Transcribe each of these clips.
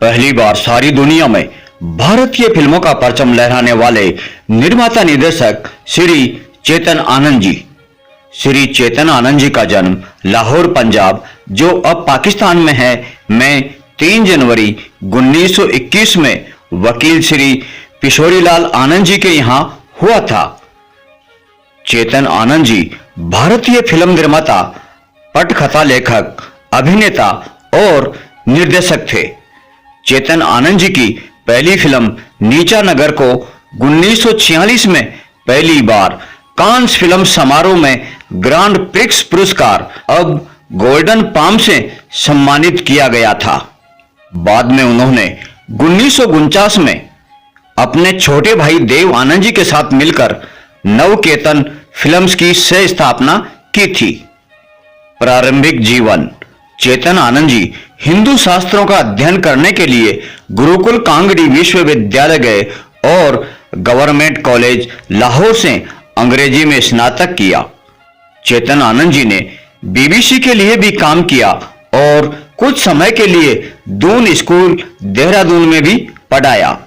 पहली बार सारी दुनिया में भारतीय फिल्मों का परचम लहराने वाले निर्माता निर्देशक श्री चेतन आनंद जी। श्री चेतन आनंद जी का जन्म लाहौर पंजाब, जो अब पाकिस्तान में है, में 3 जनवरी 1921 में वकील श्री किशोरीलाल आनंद जी के यहाँ हुआ था। चेतन आनंद जी भारतीय फिल्म निर्माता, पटकथा लेखक, अभिनेता और निर्देशक थे। चेतन आनंद जी की पहली फिल्म नीचा नगर को 1946 में पहली बार कांस फिल्म समारोह में ग्रांड प्रिक्स पुरस्कार, अब गोल्डन पाम से सम्मानित किया गया था। बाद में उन्होंने 1949 में अपने छोटे भाई देव आनंद जी के साथ मिलकर नवकेतन फिल्म्स की सह स्थापना की थी। प्रारंभिक जीवन: चेतन आनंद जी हिंदू शास्त्रों का अध्ययन करने के लिए गुरुकुल कांगड़ी विश्वविद्यालय गए और गवर्नमेंट कॉलेज लाहौर से अंग्रेजी में स्नातक किया। चेतन आनंद जी ने बीबीसी के लिए भी काम किया और कुछ समय के लिए दून स्कूल देहरादून में भी पढ़ाया।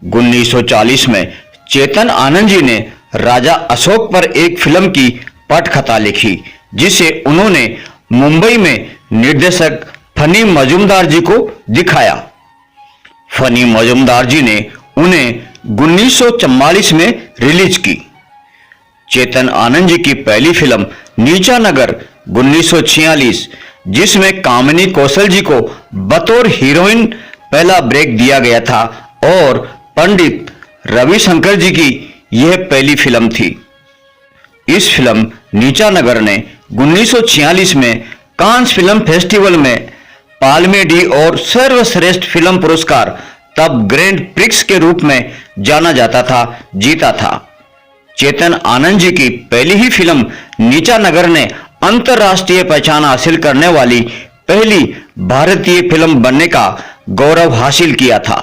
1940 में चेतन आनंद जी ने राजा अशोक पर एक फिल्म की पटकथा लिखी, जिसे उन्होंने मुंबई में निर्देशक फनी मजूमदार जी को दिखाया। फनी मजूमदार जी ने उन्हें 1944 में रिलीज की। चेतन आनंद जी की पहली फिल्म नीचा नगर 1946, जिसमें कामिनी कौशल जी को बतौर हीरोइन पहला ब्रेक दिया गया था, और पंडित रविशंकर जी की यह पहली फिल्म थी। इस फिल्म नीचा नगर ने 1946 में कांस फिल्म फेस्टिवल में पाल्मे डी और सर्वश्रेष्ठ फिल्म पुरस्कार, तब ग्रैंड प्रिक्स के रूप में जाना जाता था, जीता था। चेतन आनंद जी की पहली ही फिल्म नीचा नगर ने अंतर्राष्ट्रीय पहचान हासिल करने वाली पहली भारतीय फिल्म बनने का गौरव हासिल किया था।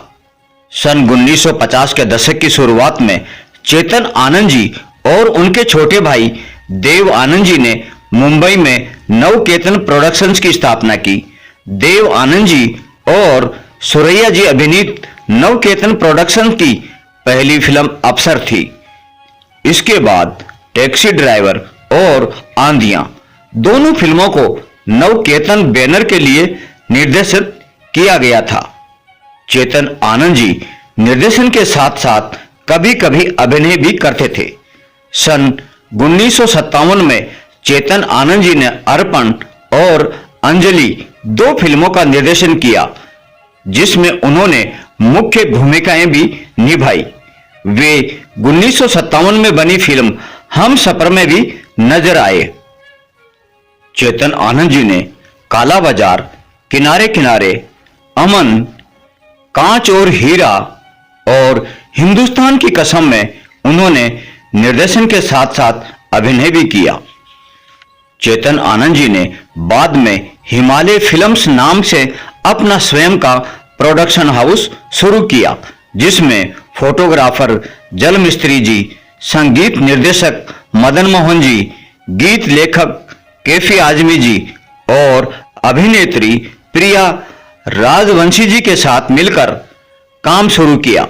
सन 1950 के दशक की शुरुआत में चेतन आनंद जी और उनके छोटे भाई देव आनंद जी ने मुंबई में नवकेतन प्रोडक्शंस की स्थापना की। देव आनंद जी और सुरैया जी अभिनीत नवकेतन प्रोडक्शन की पहली फिल्म अफसर थी। इसके बाद टैक्सी ड्राइवर और आंधियां, दोनों फिल्मों को नवकेतन बैनर के लिए निर्देशित किया गया था। चेतन आनंद जी निर्देशन के साथ साथ कभी कभी अभिनय भी करते थे। सन 1957 में चेतन आनंद जी ने अर्पण और अंजलि 2 फिल्मों का निर्देशन किया, जिसमें उन्होंने मुख्य भूमिकाएं भी निभाई। वे 1957 में बनी फिल्म हम सफर में भी नजर आए। चेतन आनंद जी ने काला बाजार, किनारे किनारे, अमन, कांच और हीरा और हिंदुस्तान की कसम में उन्होंने निर्देशन के साथ साथ अभिनय भी किया। चेतन आनंद जी ने बाद में हिमालय फिल्म्स नाम से अपना स्वयं का प्रोडक्शन हाउस शुरू किया, जिसमें फोटोग्राफर जल मिस्त्री जी, संगीत निर्देशक मदन मोहन जी, गीत लेखक कैफी आजमी जी और अभिनेत्री प्रिया राजवंशी जी के साथ मिलकर काम शुरू किया।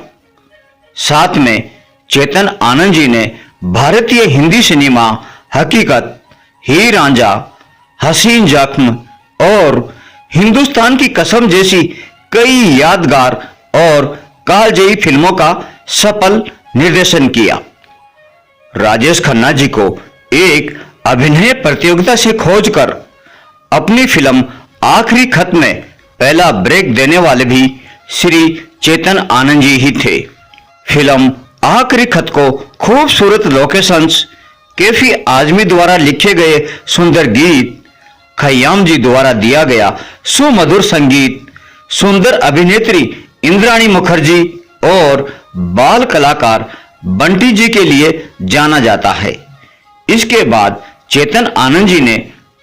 साथ में चेतन आनंद जी ने भारतीय हिंदी सिनेमा हकीकत, हीर रांझा, हसीन जख्म और हिंदुस्तान की कसम जैसी कई यादगार और कालजयी फिल्मों का सफल निर्देशन किया। राजेश खन्ना जी को एक अभिनय प्रतियोगिता से खोजकर अपनी फिल्म आखिरी खत में पहला ब्रेक देने वाले भी श्री चेतन आनंद जी ही थे। फिल्म आखिरी खत को खूबसूरत लोकेशंस, कैफी आजमी द्वारा लिखे गए सुंदर गीत, खयाम जी द्वारा दिया गया सुमधुर संगीत, सुंदर अभिनेत्री इंद्राणी मुखर्जी और बाल कलाकार बंटी जी के लिए जाना जाता है। इसके बाद चेतन आनंद जी ने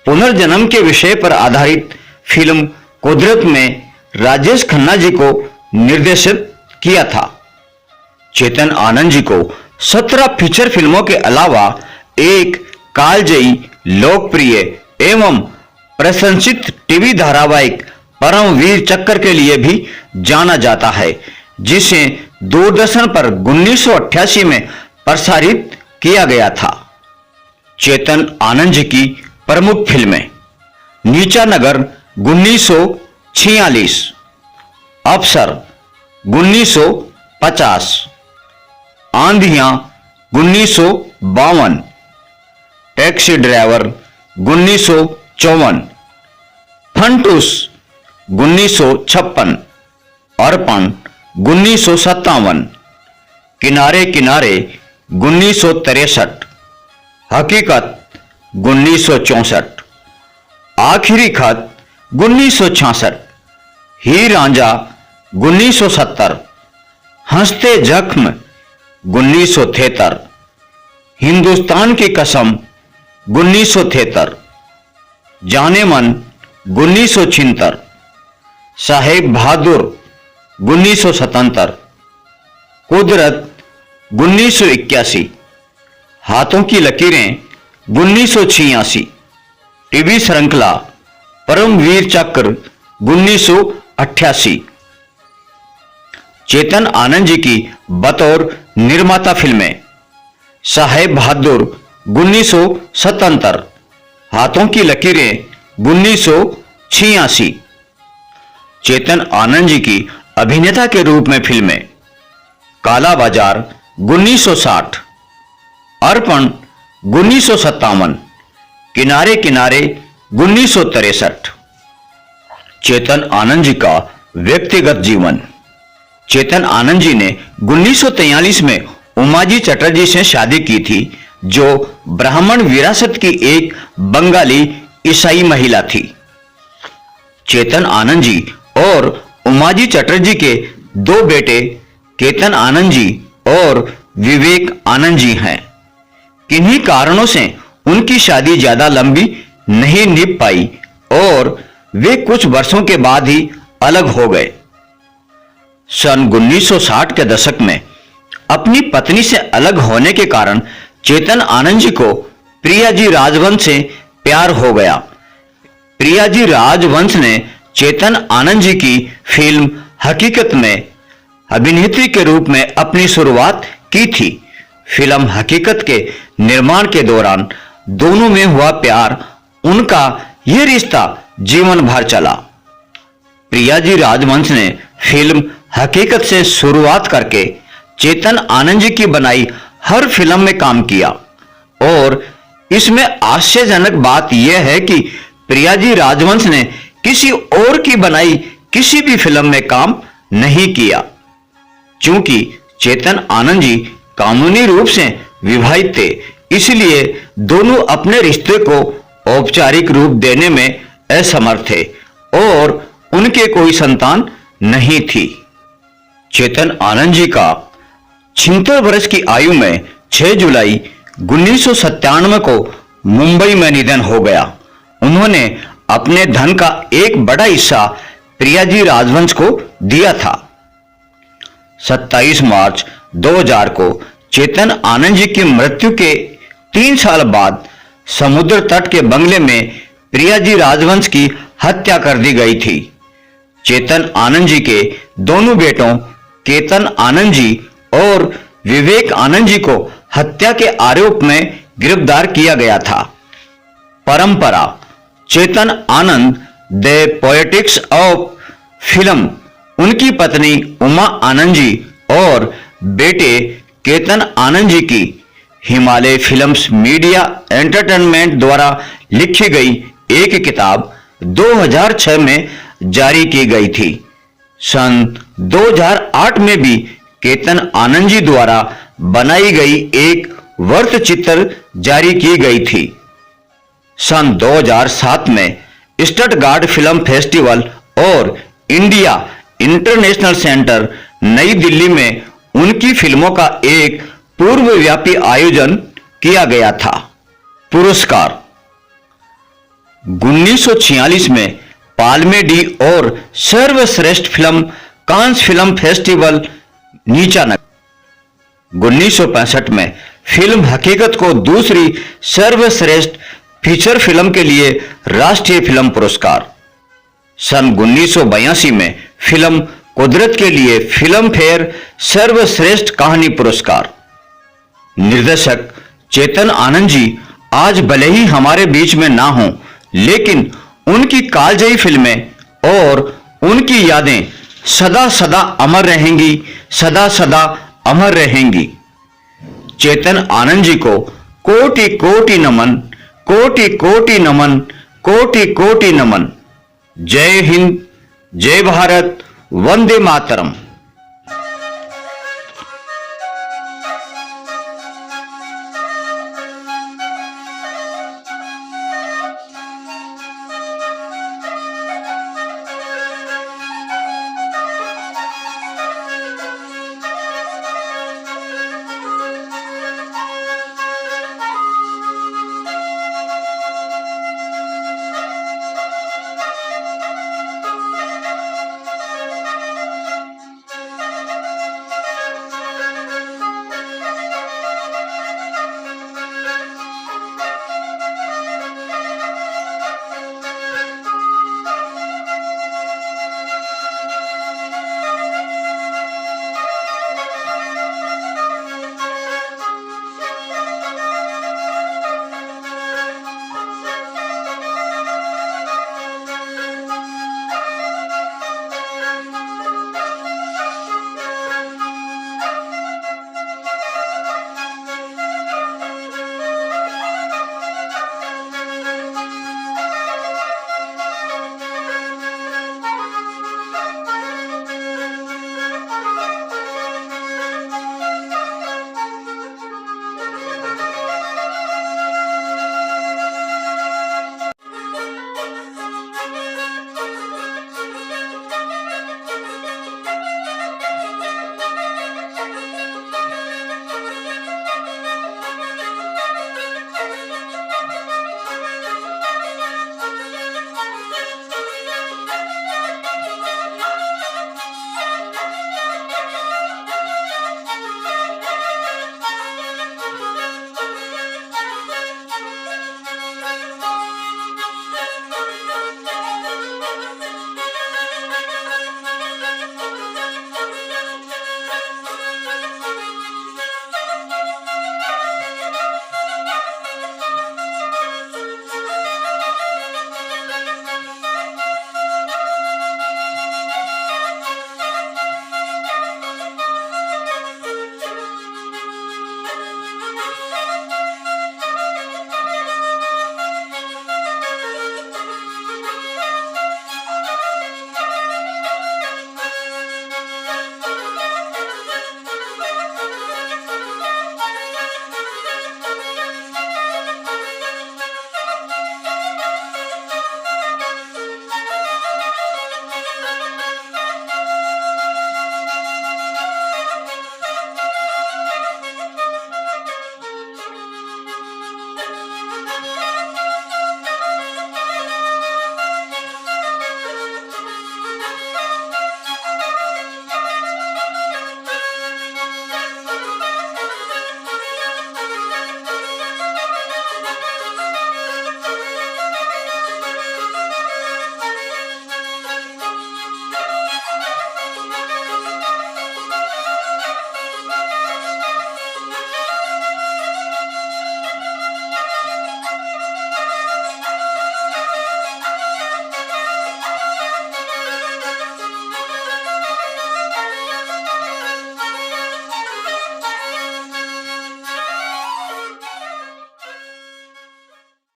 पुनर्जन्म के विषय पर आधारित फिल्म कुदरत में राजेश खन्ना जी को निर्देशित किया था। चेतन आनंद जी को 17 फीचर फिल्मों के अलावा एक कालजयी, लोकप्रिय एवं प्रशंसित टीवी धारावाहिक परमवीर चक्र के लिए भी जाना जाता है, जिसे दूरदर्शन पर 1988 में प्रसारित किया गया था। चेतन आनंद जी की प्रमुख फिल्में: नीचा नगर 1946, अफसर 1950, आंधियां 1952, टैक्सी ड्राइवर 1954, फंटूस 1956, अर्पण 1957, किनारे किनारे 1963, हकीकत 1964, आखिरी खत 1966, हीर रांझा 1970, हंसते जख्म 1973, हिंदुस्तान की कसम 1973, जाने मन 1976, साहेब बहादुर 1977, कुदरत 1981, हाथों की लकीरें 1986, टीवी श्रृंखला परमवीर चक्र 1988। चेतन आनंद जी की बतौर निर्माता फिल्में: साहेब बहादुर 1977, हाथों की लकीरें 1986। चेतन आनंद जी की अभिनेता के रूप में फिल्में: काला बाजार 1960, अर्पण 1957, किनारे किनारे 1963। चेतन आनंद जी का व्यक्तिगत जीवन: चेतन आनंद जी ने 1943 में उमाजी चटर्जी से शादी की थी, जो ब्राह्मण विरासत की एक बंगाली ईसाई महिला थी। चेतन आनंद जी और उमाजी चटर्जी के दो बेटे केतन आनंद जी और विवेक आनंद जी हैं। किन्हीं कारणों से उनकी शादी ज्यादा लंबी नहीं निभ पाई और वे कुछ वर्षों के बाद ही अलग हो गए। सन 1960 के दशक में अपनी पत्नी से अलग होने के कारण चेतन आनंद जी को प्रियाजी राजवंश से प्यार हो गया। प्रियाजी राजवंश ने चेतन आनंद जी की फिल्म हकीकत में अभिनेत्री के रूप में अपनी शुरुआत की थी। फिल्म हकीकत के निर्माण के दौरान दोनों में हुआ प्यार, उनका यह रिश्ता जीवन भर चला। प्रियाजी राजवंश ने फिल्म हकीकत से शुरुआत करके चेतन आनंद जी की बनाई हर फिल्म में काम किया और इसमें आश्चर्यजनक बात यह है कि प्रियाजी राजवंश ने किसी और की बनाई किसी भी फिल्म में काम नहीं किया। चूंकि चेतन आनंद जी कानूनी रूप से विवाहित थे, इसलिए दोनों अपने रिश्ते को औपचारिक रूप देने में असमर्थ थे और उनके कोई संतान नहीं थी। चेतन आनंद जी का 76 वर्ष की आयु में 6 जुलाई 1997 को मुंबई में निधन हो गया। उन्होंने अपने धन का एक बड़ा हिस्सा प्रियाजी राजवंश को दिया था। 27 मार्च 2000 को चेतन आनंद जी की मृत्यु के 3 साल बाद समुद्र तट के बंगले में प्रियाजी राजवंश की हत्या कर दी गई थी। चेतन आनंद जी के दोनों बेटों केतन आनंद जी और विवेक आनंद जी को हत्या के आरोप में गिरफ्तार किया गया था। परंपरा: Chetan Anand the poetics of film उनकी पत्नी उमा आनंद जी और बेटे केतन आनंद जी की हिमालय फिल्म्स मीडिया एंटरटेनमेंट द्वारा लिखी गई एक किताब 2006 में जारी की गई थी। सन 2008 में भी केतन आनंद जी द्वारा बनाई गई एक वृत्तचित्र जारी की गई थी। सन 2007 में स्टटगार्ट फिल्म फेस्टिवल और इंडिया इंटरनेशनल सेंटर नई दिल्ली में उनकी फिल्मों का एक पूर्वव्यापी आयोजन किया गया था। पुरस्कार: 1946 में पाल्मे डी और सर्वश्रेष्ठ फिल्म कांस फिल्म फेस्टिवल नीचा नगर। 1965 में फिल्म हकीकत को दूसरी सर्वश्रेष्ठ फीचर फिल्म के लिए राष्ट्रीय फिल्म पुरस्कार। सन 1982 में फिल्म कुदरत के लिए फिल्म फेयर सर्वश्रेष्ठ कहानी पुरस्कार। निर्देशक चेतन आनंद जी आज भले ही हमारे बीच में ना हों, लेकिन उनकी कालजयी फिल्में और उनकी यादें सदा सदा अमर रहेंगी, सदा सदा अमर रहेंगी। चेतन आनंद जी को कोटि कोटि नमन, कोटि कोटि नमन, कोटि कोटि नमन। जय हिंद, जय भारत, वंदे मातरम।